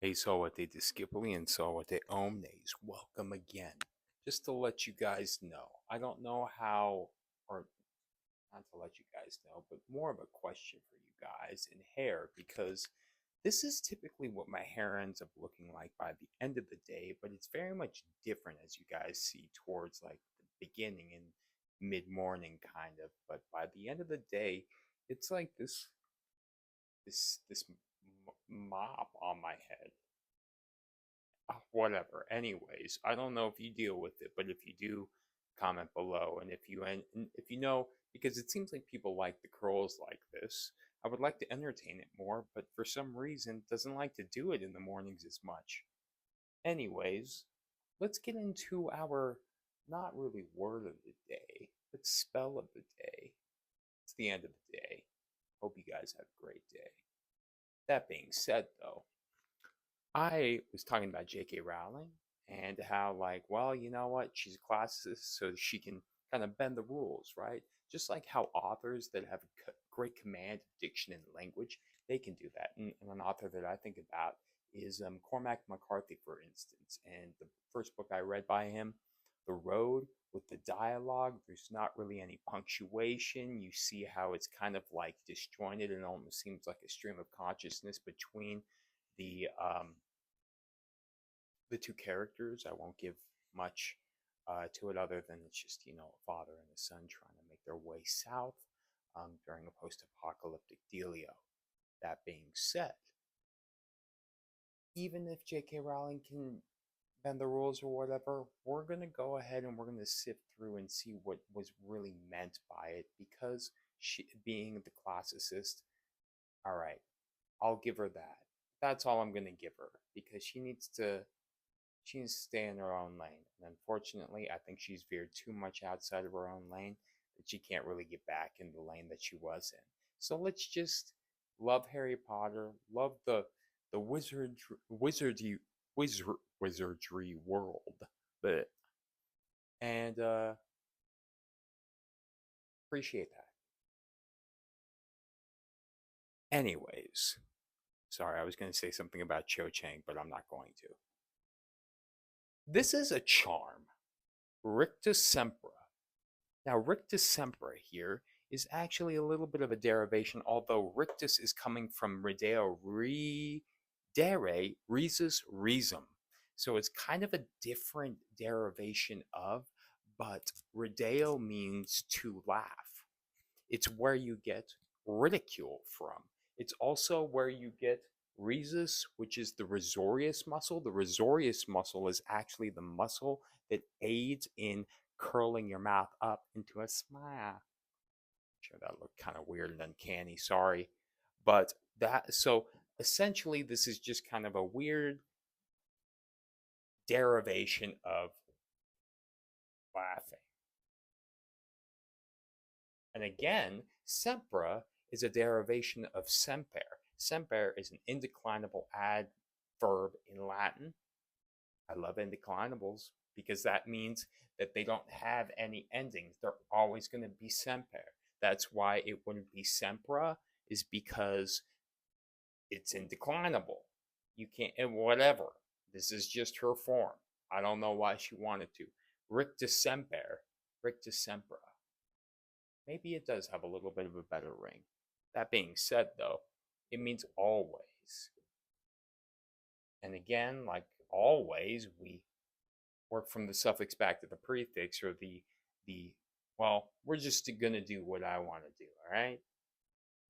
Hey, Sawate Discipoli and Sawate Omnes, welcome again. Just to let you guys know, I don't know how, or not to let you guys know, but more of a question for you guys in hair, because this is typically what my hair ends up looking like by the end of the day, but it's very much different as you guys see towards like the beginning and mid-morning kind of, but by the end of the day, it's like this mop on my head. Whatever. Anyways, I don't know if you deal with it, but if you do, comment below. And if you know, because it seems like people like the curls like this, I would like to entertain it more, but for some reason doesn't like to do it in the mornings as much. Anyways, let's get into our not really word of the day, but spell of the day. It's the end of the day. Hope you guys have a great day. That being said, though, I was talking about J.K. Rowling and how, like, well, you know what? She's a classicist, so she can kind of bend the rules, right? Just like how authors that have a great command of diction and language, they can do that. And an author that I think about is Cormac McCarthy, for instance. And the first book I read by him, The Road, with the dialogue, there's not really any punctuation. You see how it's kind of like disjointed and almost seems like a stream of consciousness between the the two characters. I won't give much to it other than it's just, a father and a son trying to make their way south during a post-apocalyptic dealio. That being said, even if J.K. Rowling can bend the rules or whatever, we're going to go ahead and we're going to sift through and see what was really meant by it, because she, being the classicist, all right, I'll give her that. That's all I'm going to give her, because she needs to stay in her own lane. And unfortunately, I think she's veered too much outside of her own lane that she can't really get back in the lane that she was in. So let's just love Harry Potter, love the wizardry world, but and appreciate that. Anyways, sorry, I was going to say something about Cho Chang, but I'm not going to. This is a charm, Rictus Sempra. Now, Rictus Sempra here is actually a little bit of a derivation, although Rictus is coming from Rideo Ridere, Risus Risum. So it's kind of a different derivation of, but Rideo means to laugh. It's where you get ridicule from. It's also where you get Rhesus, which is the risorius muscle. The risorius muscle is actually the muscle that aids in curling your mouth up into a smile. Sure, that looked kind of weird and uncanny. Sorry. But so essentially, this is just kind of a weird derivation of laughing. And again, sempra is a derivation of semper. Semper is an indeclinable adverb in Latin. I love indeclinables because that means that they don't have any endings. They're always going to be semper. That's why it wouldn't be sempra, is because it's indeclinable. You can't, and whatever. This is just her form. I don't know why she wanted to. Rictus semper, rictus sempra. Maybe it does have a little bit of a better ring. That being said, though, it means always. And again, like always, we work from the suffix back to the prefix, or well, we're just going to do what I want to do, all right?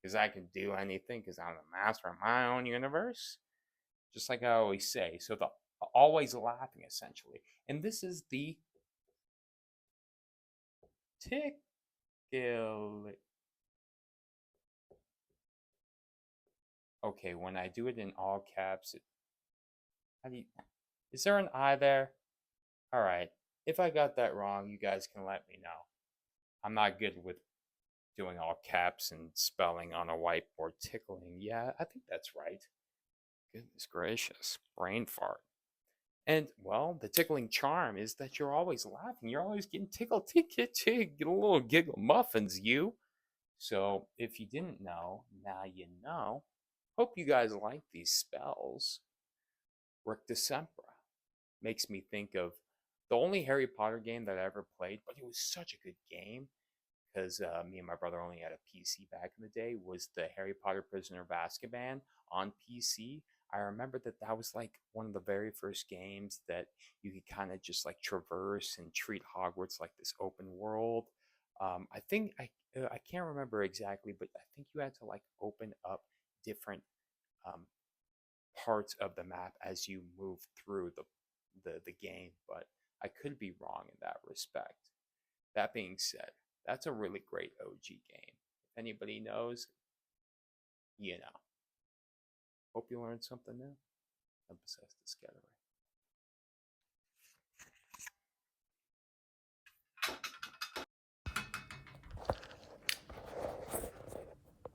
Because I can do anything because I'm the master of my own universe, just like I always say. So the always laughing, essentially. And this is the tickle. Okay, when I do it in all caps, is there an I there? All right. If I got that wrong, you guys can let me know. I'm not good with doing all caps and spelling on a whiteboard. Tickling. Yeah, I think that's right. Goodness gracious. Brain fart. And, well, the tickling charm is that you're always laughing. You're always getting tickled. Get a little giggle muffins, you. So, if you didn't know, now you know. Hope you guys like these spells. Rictus Sempra. Makes me think of the only Harry Potter game that I ever played, but it was such a good game because me and my brother only had a PC back in the day, was the Harry Potter Prisoner of Azkaban on PC. I remember that that was like one of the very first games that you could kind of just like traverse and treat Hogwarts like this open world. I think I can't remember exactly, but I think you had to like open up different um, parts of the map as you move through the game, but I could be wrong in that respect. That being said, that's a really great OG game. If anybody knows, you know. Hope you learned something new. Emphasize this together.